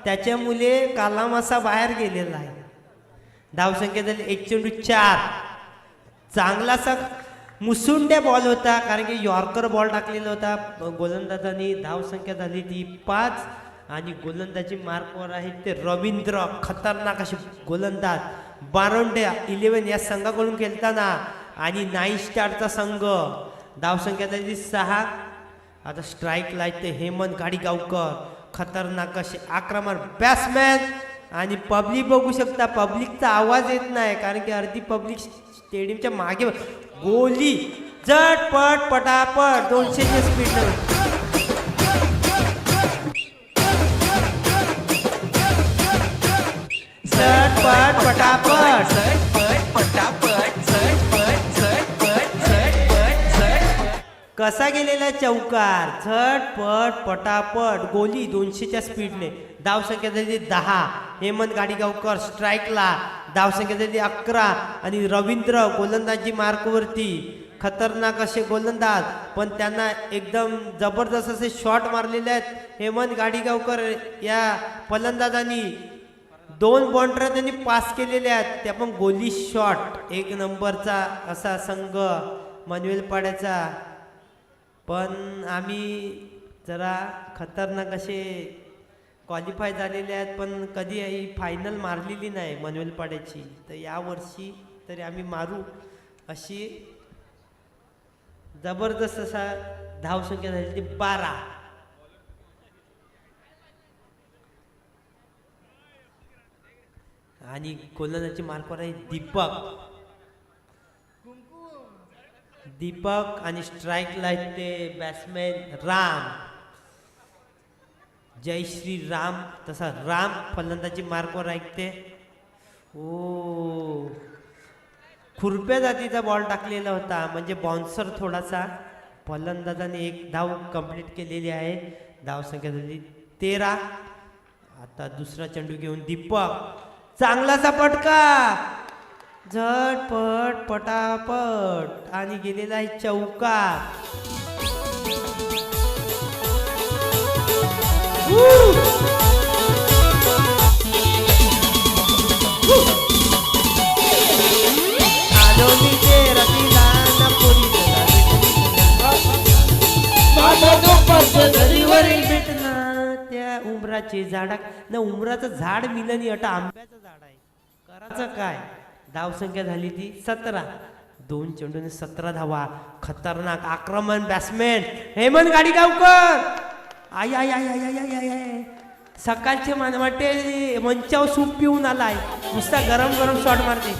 त्याच्यामुळे कालाम असा बाहेर गेलेला आहे. धावसंख्या झाली 1 चेंडू 4. चांगलासा मुसुंड्या बॉल होता, कारण की यॉर्कर बॉल टाकलेला होता गोलंदाजांनी. धावसंख्या झाली ती 5 आणि गोलंदाजी मार्कवर आहे ते रवींद्र, खतरनाक असे गोलंदाज. बारोंडे 11 या संघाकडून खेळताना आणि 9 स्टारचा संघ. धावसंख्या झाली 6. आता स्ट्राईक लाईट हेमंत गाडीगावकर, खतरनाक असे आक्रमक बॅट्समॅन. आणि पब्लिक बघू शकता, पब्लिकचा आवाज येत नाही कारण की अर्धी पब्लिक स्टेडियमच्या मागे. गोली झटपट पटापट 200च्या स्पीडनं. झटपट पटापट कसा गेलेला चौकार. झटपट पटापट गोली 200च्या स्पीडने. धावसंख्या झाली 10. हेमंत गाडीगावकर स्ट्राईकला. धावसंख्या झाली 11 आणि रवींद्र गोलंदाजी मार्कवरती. खतरनाक असे गोलंदाज, पण त्यांना एकदम जबरदस्त असे शॉट मारलेले आहेत हेमंत गाडीगावकर या फलंदाजांनी. 2 बाउंड्री त्यांनी पास केलेल्या आहेत, त्या पण गोली शॉट. 1 नंबरचा असा संघ मनवेलपाड्याचा. पण आम्ही जरा खतरनाक असे क्वालिफाय झालेले आहेत, पण कधी फायनल मारलेली नाही मनवेलपाड्याची. तर यावर्षी तरी आम्ही मारू अशी जबरदस्त असा. धावसंख्या झाली ती 12. आणि गोलंदाजी मार्कवर आहे दीपक आणि स्ट्राईकला ते बॅट्समॅन राम, जय श्री राम. तसा राम फलंदाजी मार्कवर ऐकते. ओ खुरप्या जातीचा बॉल टाकलेला होता, म्हणजे बाउन्सर थोडासा. फलंदाजाने 1 धाव कंप्लीट केलेली आहे. धावसंख्या झाली 13. आता दुसरा चेंडू घेऊन दीपक, चांगलासा पटका. झटपट पटापट आणि गेलेला आहे चौकार. त्या उमराचे झाडा ना, उमराचं झाड मिलनी अटा आंब्याचं झाड आहे, करायचं काय. धावसंख्या झाली ती 17. 2 चेंडूने 17 धावा. खतरनाक आक्रमण बॅट्समॅन हेमंत गाडीगावकर. आय आय आय आय आय आय आय. सकाळचे वाटते मंचावर सूप पिऊन आलाय, नुसता गरम गरम शॉट मारते.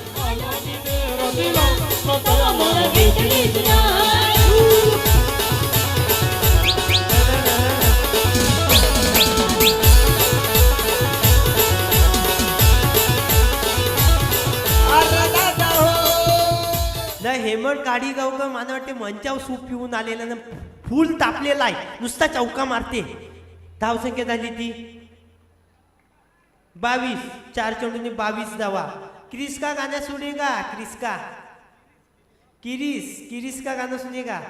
हेमंत गाडीगावकर मला वाटते मंचावर सूप पिऊन आलेला ना, फुल तापलेला आहे, नुसता चौका मारते. धावसंख्या झाली ती 22. 4 चेंडूने 22 धावा. क्रिस का गाना सुनेगा, क्रिस का किरीस का गाना सुनेगा.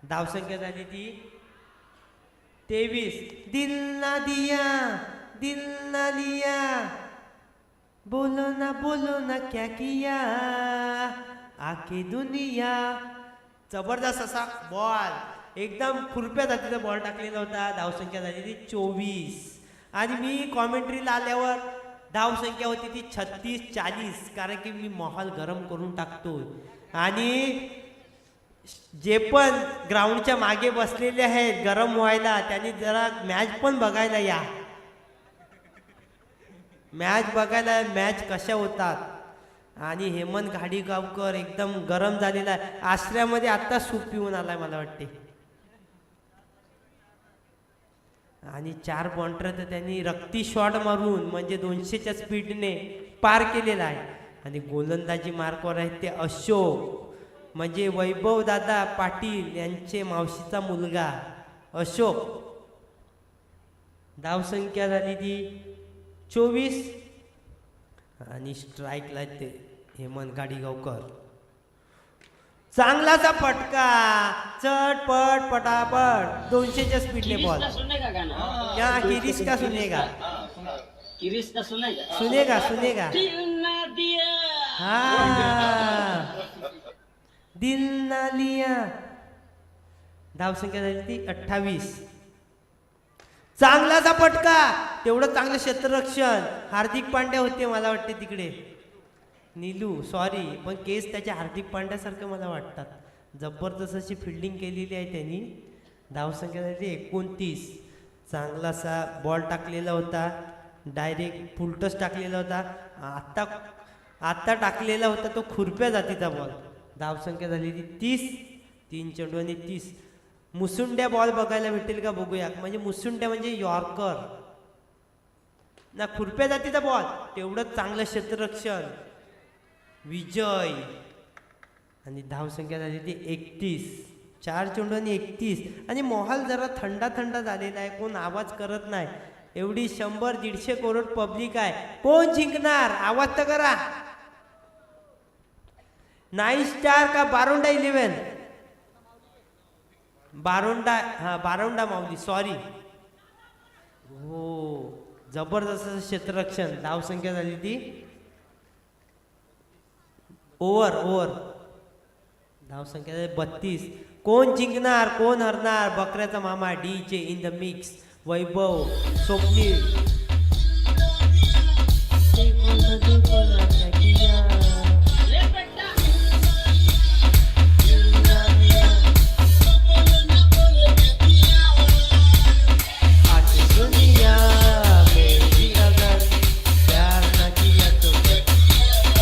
धावसंख्या झाली ती 23. दिल ना लिया बोलो ना क्या किया आके दुनिया. जबरदस्त असा बॉल, एकदम खुरप्या जातीचा बॉल टाकलेला होता. धावसंख्या झाली ती 24. आणि मी कॉमेंट्रीला आल्यावर धावसंख्या होती ती 36-40, कारण की मी माहोल गरम करून टाकतो. आणि जे पण ग्राउंडच्या मागे बसलेले आहेत गरम व्हायला, त्यांनी जरा मॅच पण बघायला या. मॅच कशा होतात. आणि हेमंत गाडीगावकर एकदम गरम झालेला आहे, आश्रयामध्ये आत्ता सूप पिऊन आलाय मला वाटते. आणि 4 बाउंड्री तर त्यांनी रक्ती शॉट मारून, म्हणजे 200च्या स्पीडने पार केलेला आहे. आणि गोलंदाजी मार्कवर आहेत ते अशोक, म्हणजे वैभव दादा पाटील यांचे मावशीचा मुलगा अशोक. धावसंख्या झाली ती 24. आणि स्ट्राईकला ते हेमंत गाडीगावकर. चांगलासा फटका, चटपट पटापट 200च्या स्पीडने बॉल. सुनेगा गाना क्या किरीस का सुनेगा, किरीस का सुनेगा सुनेगा सुनेगा. ना दिया हा दिल ना लिया. धावसंख्या झाली ती 28. चांगलासा फटका, तेवढं चांगलं क्षेत्ररक्षण. हार्दिक पांड्या होते मला वाटते तिकडे. नीलू सॉरी, पण केस त्याच्या हार्दिक पांड्यासारखं मला वाटतात. जबरदस्त अशी फिल्डिंग केलेली आहे त्यांनी. धावसंख्या झाली 29. चांगलासा बॉल टाकलेला होता, डायरेक्ट फुलटच टाकलेला होता. आत्ता टाकलेला होता तो खुरप्या जातीचा बॉल. धावसंख्या झालेली 30. 3 चेंडू आणि 30. मुसुंड्या बॉल बघायला भेटेल का बघूया. म्हणजे मुसुंड्या म्हणजे यॉर्कर ना, खुरप्या जातीचा बॉल. तेवढंच चांगलं क्षेत्ररक्षण. विजय आणि धावसंख्या झाली ती 31. 4 चेंडू आणि 31. आणि मोहाल जरा थंडा थंडा झालेला आहे, कोण आवाज करत नाही. एवढी 100-150 करोड पब्लिक आहे, कोण जिंकणार आवाज तर करा. 9 स्टार का बारोंडा 11? बारोंडा, हा बारोंडा माऊली सॉरी. हो जबरदस्त क्षेत्ररक्षण. धावसंख्या झाली ती ओव्हर धावसंख्या झाली 32. कोण जिंकणार कोण हरणार. बकऱ्याचा मामा DJ in the mix. Vaibhav, Swapnil.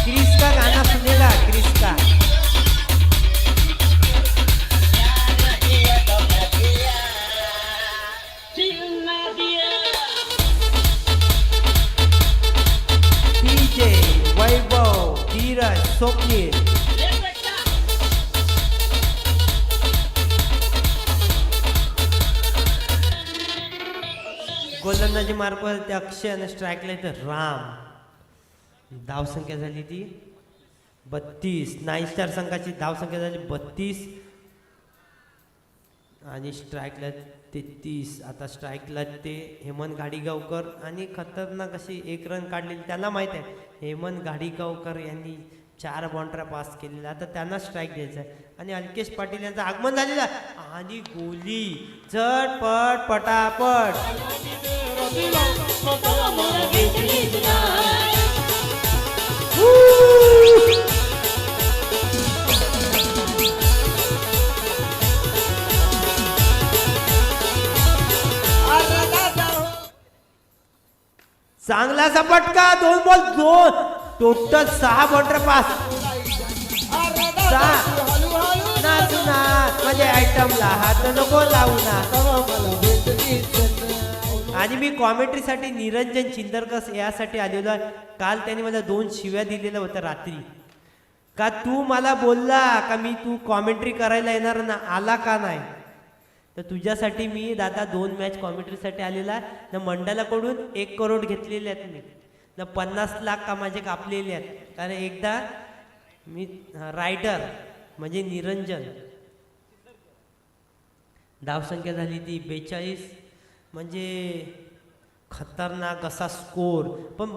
Chris का गाना सुनेगा, क्रिस का. डीजे वैभव, धीरज, स्वप्नील. गोलंदाजी मार्फत ते अक्षय आणि स्ट्राईकला तर राम. धावसंख्या झाली ती 32. 9 स्टार संघाची धावसंख्या झाली 32 आणि स्ट्राईकला 33. आता स्ट्राईकला ते हेमंत घाडीगावकर आणि खतरनाक अशी 1 रन काढलेली. त्यांना माहीत आहे हेमंत घाडीगावकर यांनी 4 बाउंड्र्या पास केलेल्या. आता त्यांना स्ट्राईक द्यायचा आहे. आणि अल्केश पाटील यांचं आगमन झालेलं आहे. आणि गोली झटपट पटापट. चांगलासा फटका. 2 बॉल 2. Total 6 boundary pass. 6 नाचू ना म्हणजे आयटमला हात नको लावू ना. आणि मी कॉमेंट्रीसाठी निरंजन चिंदरकर यासाठी आलेलो आहे. काल त्यांनी मला 2 शिव्या दिलेल्या होत्या रात्री. का तू मला बोलला का मी तू कॉमेंट्री करायला येणार ना, आला का नाही. तर तुझ्यासाठी मी दादा 2 मॅच कॉमेंट्रीसाठी आलेला आहे. ना मंडळाकडून 1 करोड घेतलेले आहेत मी, ना 50 लाख का माझे कापलेले आहेत. कारण एकदा मी रायडर म्हणजे निरंजन. धावसंख्या झाली ती 42. म्हणजे खतरनाक असा स्कोर. पण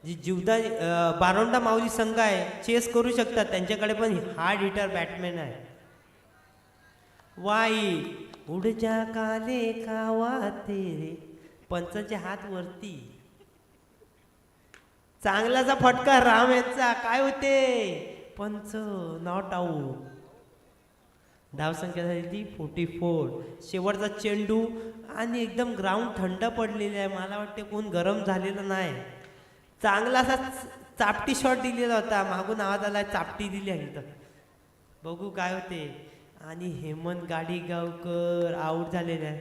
जी जीवदा बारोंडा माऊली संघ आहे चेस करू शकतात, त्यांच्याकडे पण हार्ड हिटर बॅटमॅन आहे. वाईट उड जा काले कावा तेरे. पंचाचे हात वरती. चांगलाचा फटका राम यांचा. काय होते पंच नॉट आऊट. धावसंख्या झाली ती 44. शेवटचा चेंडू आणि एकदम ग्राउंड थंड पडलेले आहे. मला वाटते कोण गरम झालेलं नाही. चांगला असा चापटी शॉट दिलेला होता. मागून आवाज आला चापटी दिली आहे तर बघू काय होते. आणि हेमंत गाडीगावकर आऊट झालेला आहे.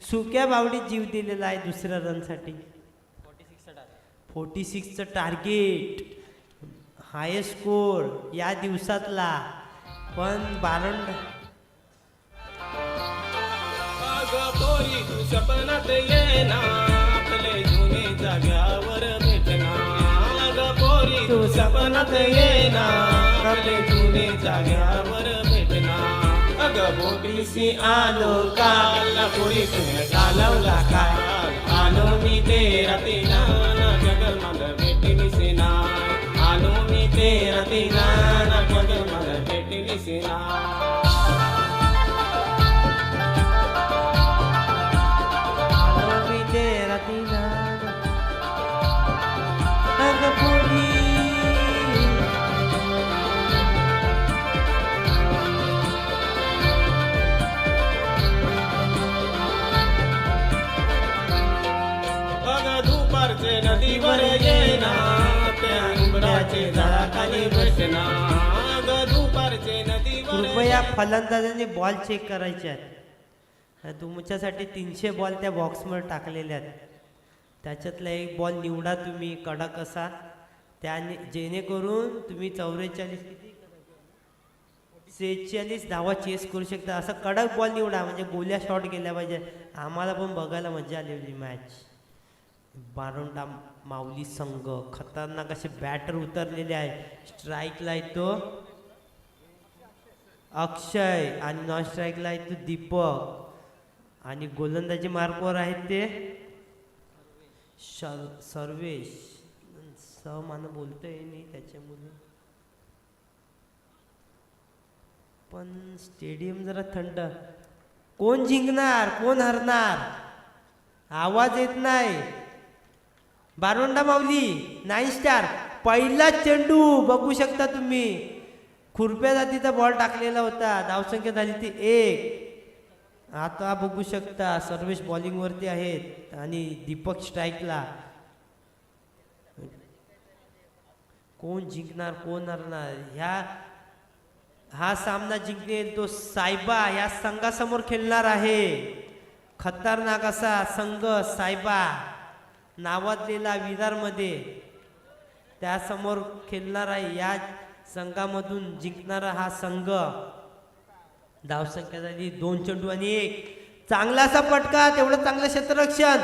सुक्या बावडीत जीव दिलेला आहे दुसऱ्या रनसाठी. 46चं टार्गेट, हायेस्ट स्कोर या दिवसातला. पण बारोंडा सपनात येना आपले जुने जाग्यावर भेटना. पोरी तू सपनात येना आपले जुने जाग्यावर अग बोटीसी आलो काल पुरी तुम्ही चालवला काय आलो मी ते रतीना जगल मग भेटी सेना आलो मी ते रतीना जगल मग भेटी सेना अग दुपारचे नदीवर येना त्या उंबराचे झाडाखाली बसना अग दुपारचे नदीवर कृपया फलंदाजांनी बॉल चेक करायचे आहेत. तुमच्यासाठी 300 बॉल त्या बॉक्समध्ये टाकलेले आहेत. त्याच्यातला एक बॉल निवडा तुम्ही कडक असा त्याने जेणेकरून तुम्ही 46 धावा चेस करू शकता. असा कडक बॉल निवडा म्हणजे गोल्या शॉट गेल्या पाहिजे. आम्हाला पण बघायला मजा आलेली मॅच. बारोंडा माऊली संघ खतरनाक असे बॅटर उतरलेले आहे. स्ट्राईकला येतो अक्षय आणि नॉन स्ट्राईकला येतो दीपक आणि गोलंदाजी मार्कवर आहेत ते सर्वेश. मान बोलतोय नाही त्याच्यामुळे पण स्टेडियम जरा थंड. कोण जिंकणार कोण हरणार आवाज येत नाही. बारोंडा माऊली 9 स्टार पहिला चेंडू बघू शकता तुम्ही. खुरप्या जातीचा बॉल टाकलेला होता. धावसंख्या झाली ती 1. आता बघू शकता सर्वेश बॉलिंग वरती आहेत आणि दीपक स्ट्राईकला. कोण जिंकणार कोण हरणार हा सामना जिंकलेल तो सायबा या संघासमोर खेळणार आहे. खतरनाक असा संघ सायबा नावाजलेला विरारमध्ये त्यासमोर खेळणार आहे. या संघामधून जिंकणारा हा संघ. धावसंख्या झाली 2 चेंडू आणि 1. चांगलासा फटका तेवढं चांगलं क्षेत्ररक्षण.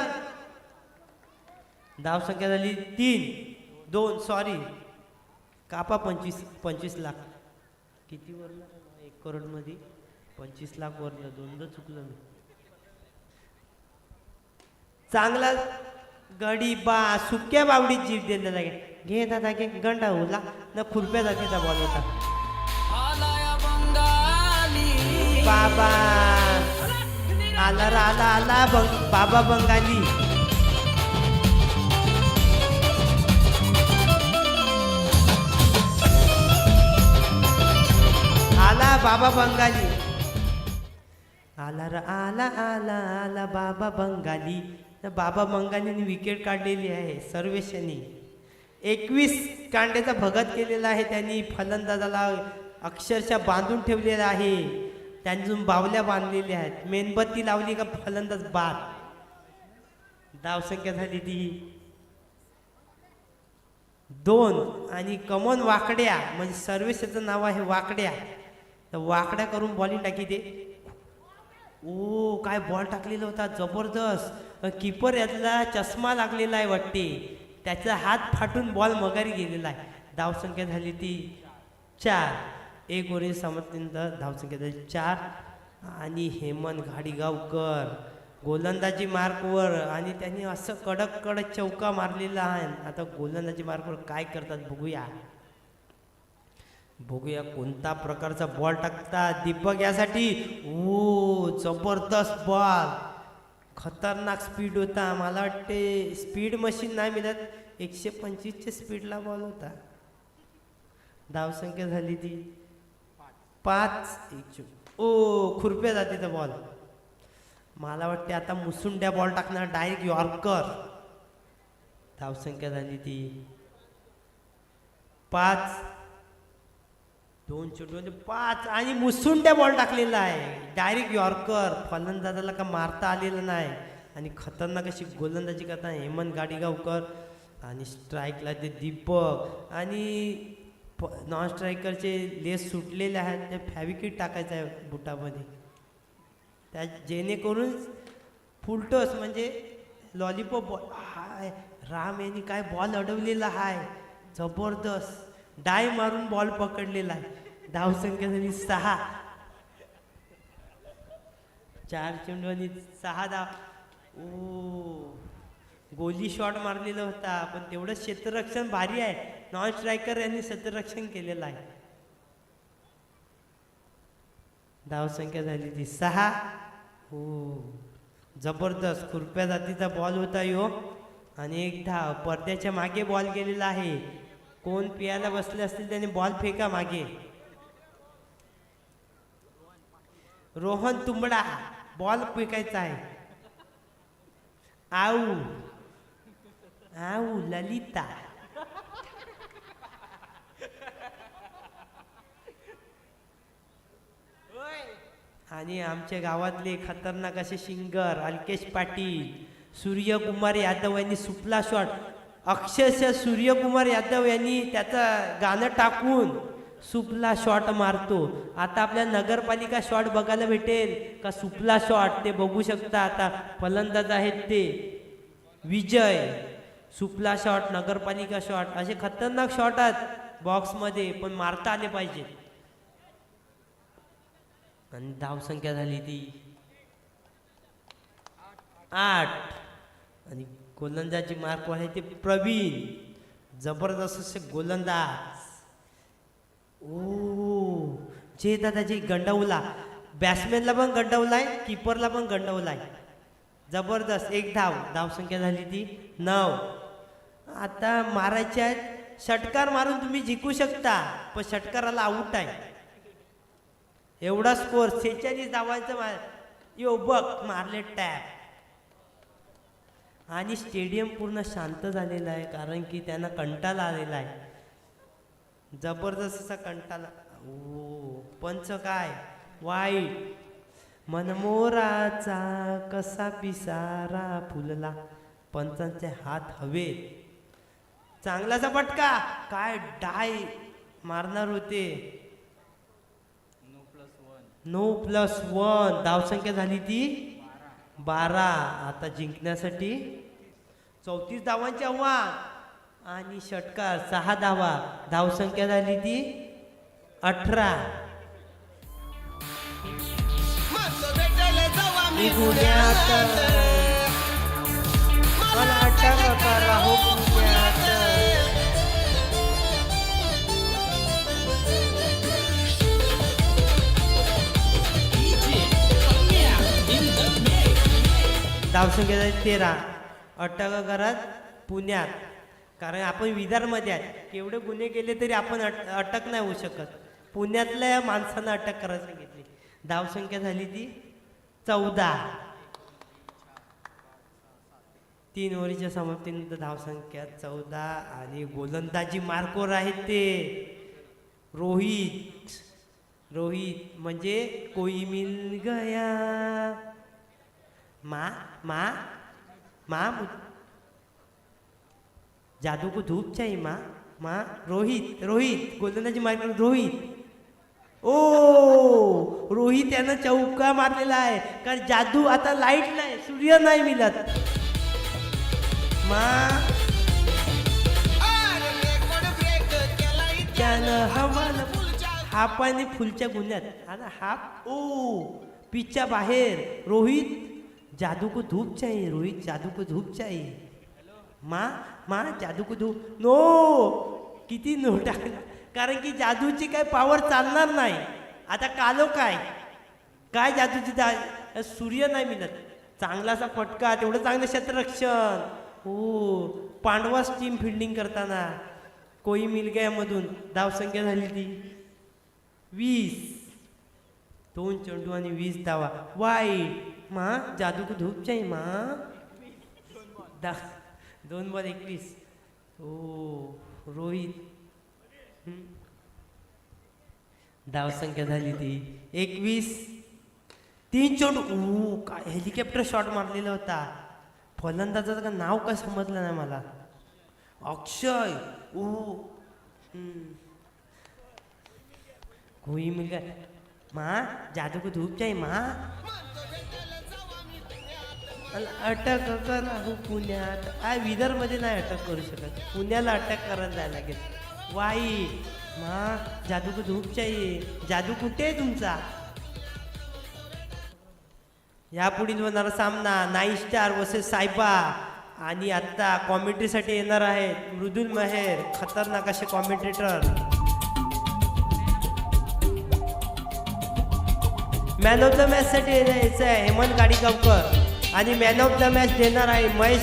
धावसंख्या झाली 3-2 सॉरी कापा 25 लाख किती वरलं 1 करोड मध्ये 25 लाख वरलं. दोनदा चुकलं मी. चांगला गडी बा सुक्या बावडीत जीव दिलेला घे दादा घे गंडा होला न खुरप्या जातीचा बॉल होता. बाबा आला रा आला आला बाबा बंगाली. आला बाबा बंगाली. आला रा आला आला आला बाबा बंगाली. बाबा बंगालीने विकेट काढलेली आहे. सर्वेशांनी 21 कांड्याचा भगत केलेला आहे. त्यांनी फलंदाजाला अक्षरशः बांधून ठेवलेला आहे. त्यांनी बावल्या बांधलेल्या आहेत. मेणबत्ती लावली का फलंदाज बाद. धावसंख्या झाली ती 2 आणि कमोन वाकड्या म्हणजे सर्वेशाचं नाव आहे वाकड्या. तर वाकड्या करून बॉलिंग टाकी ते. ओ काय बॉल टाकलेला होता जबरदस्त. कीपर यातला चष्मा लागलेला आहे वाटते. त्याचा हात फाटून बॉल मगारी गेलेला आहे. धावसंख्या झाली ती 4. 1 ओव्हर समाप्तीनंतर धावसंख्या झाली 4. आणि हेमंत घाडीगावकर गोलंदाजी मार्कवर आणि त्यांनी असं कडक कडक चौका मारलेला आहे. आता गोलंदाजी मार्कवर काय करतात बघूया कोणता प्रकारचा बॉल टाकतात दीपक यासाठी. ओ जबरदस्त बॉल खतरनाक स्पीड होता. मला वाटते स्पीड मशीन नाही मिळत 125च्या स्पीडला बॉल होता. धावसंख्या झाली ती 5. ओ खुरप्या जातीचा बॉल. मला वाटते आता मुसुंड्या बॉल टाकणार डायरेक्ट यॉर्कर. धावसंख्या झाली ती 5. 2 चेंडू 5 आणि मुसुंड्या बॉल टाकलेला आहे. Direct yorker. फलंदाजाला का मारता आलेलं नाही आणि खतरनाक अशी गोलंदाजी करता हेमंत गाडीगावकर आणि स्ट्राईकला ते दीपक आणि नॉन स्ट्रायकरचे लेस सुटलेले आहेत. ते फॅविकिट टाकायचं आहे बुटामध्ये त्या जेणेकरून फुलटॉस म्हणजे लॉलीपॉप बॉल. हाय राम यांनी काय बॉल अडवलेला आहे जबरदस्त. डाय मारून बॉल पकडलेला आहे. धावसंख्या झाली 6. 4 चेंडू आणि 6 धाव. ओ गोली शॉट मारलेला होता, पण तेवढं क्षेत्ररक्षण भारी आहे. नॉन स्ट्रायकर यांनी क्षेत्ररक्षण केलेलं आहे. धावसंख्या झाली ती 6. हो जबरदस्त खुरप्या जातीचा बॉल होता यो. आणि एक धाव. पडद्याच्या मागे बॉल गेलेला आहे. कोण पियाला बसले असतील त्याने बॉल फेका मागे. रोहन तुंबडा बॉल फेकायचा आहे. आऊ आऊ ललिता. आणि आमच्या गावातले खतरनाक असे सिंगर अल्केश पाटील, सूर्यकुमार यादव यांनी सुपला शॉट. अक्षरशः सूर्यकुमार यादव यांनी त्याचं गाणं टाकून सुपला शॉट मारतो. आता आपल्या नगरपालिका शॉट बघायला भेटेल का सुपला शॉट ते बघू शकता. आता फलंदाज आहेत ते विजय. सुपला शॉट, नगरपालिका शॉट असे खतरनाक शॉट आहेत बॉक्समध्ये, पण मारता आले पाहिजे. आणि धावसंख्या झाली ती 8. आणि गोलंदाजी मार्क आहे ते प्रवीण. जबरदस्त असे गोलंदाज. ओ जे दादाजी गंडवला, बॅट्समॅनला पण गंडवलाय, किपरला पण गंडवलाय. जबरदस्त. 1 धाव. धावसंख्या झाली ती 9. आता मारायच्या आहेत. षटकार मारून तुम्ही जिंकू शकता, पण षटकाराला आऊट आहे. एवढा स्कोर 46 धावांचा. यो बघ मारले टॅप. आणि स्टेडियम पूर्ण शांत झालेला आहे, कारण की त्यांना कंटाळा आलेला आहे. जबरदस्त असा कंटाळा. ओ पंच काय वाईट. मनमोराचा कसा पिसारा फुलला. पंचांचे हात हवेत. चांगलाचा पटका. काय डाय मारणार होते. 9+1. धावसंख्या झाली ती 12. आता जिंकण्यासाठी 34 धावांचे आव्हान. आणि षटकार 6 धावा. धावसंख्या झाली ती 18. पुण्यात मला अटक करा हो पुण्यात. धावसंख्या झाली 13. अटक करत पुण्यात, कारण आपण विदर्भमध्ये आहे. केवढे गुन्हे केले तरी आपण अटक नाही होऊ शकत. पुण्यातल्या माणसांना अटक करायला सांगितली. धावसंख्या झाली ती 14. 3 ओव्हरीच्या समाप्तीनंतर धावसंख्या 14. आणि गोलंदाजी मार्कवर आहेत ते रोहित. रोहित म्हणजे कोई मिल गया. मा मा मा जादू को धूप चाहिए मा मा. रोहित रोहित गोलंदाजी मार्कवर रोहित. ओ रोहित यानं चौका मारलेला आहे, कारण जादू आता लाईट नाही, सूर्य नाही मिळत. मा त्यानं हवाला हाफ आणि फुलच्या गुन्ह्यात. आता हाफ ओ पिचच्या बाहेर. रोहित जादू को धूप चाहिए. रोहित जादू को धूप चाहिए. मा मा जादू को धूप. नो किती नोटा, कारण की जादूची काय पावर चालणार नाही. आता कालो काय काय जादूची सूर्य नाही मिळत. चांगलासा फटका, तेवढं चांगलं क्षेत्ररक्षण. हो पांडवास टीम फिल्डिंग करताना कोई मिल गयामधून धावसंख्या झाली ती 20. 2 चेंडू आणि 20 धावा. वाईट. मा जादू को धूप चाहिए मा. 2 बॉल 21. हो रोहित. धावसंख्या झाली ती 21. 3 चेंडू. काय हेलिकॉप्टर शॉट मारलेला होता. फलंदाजाचं का नाव काय समजलं नाही मला. अक्षय. कोई मिल गया मा जादू को धूप चाहिए मा. अटक करा हो पुण्यात. काय विदर्भमध्ये नाही अटक करू शकत, पुण्याला अटक करायला जायला लागेल. वाईट. मा जादू को धूप चाहिए. जादू कुठे आहे तुमचा. यापुढील होणारा सामना 9 स्टार वर्सेस सायबा आणि आता कॉमेंट्रीसाठी येणार आहेत मृदुल मेहर, खतरनाक असे commentator. Man of the match साठी यायचं आहे हेमंत गाडीगावकर आणि मॅन ऑफ द मॅच देणार आहे महेश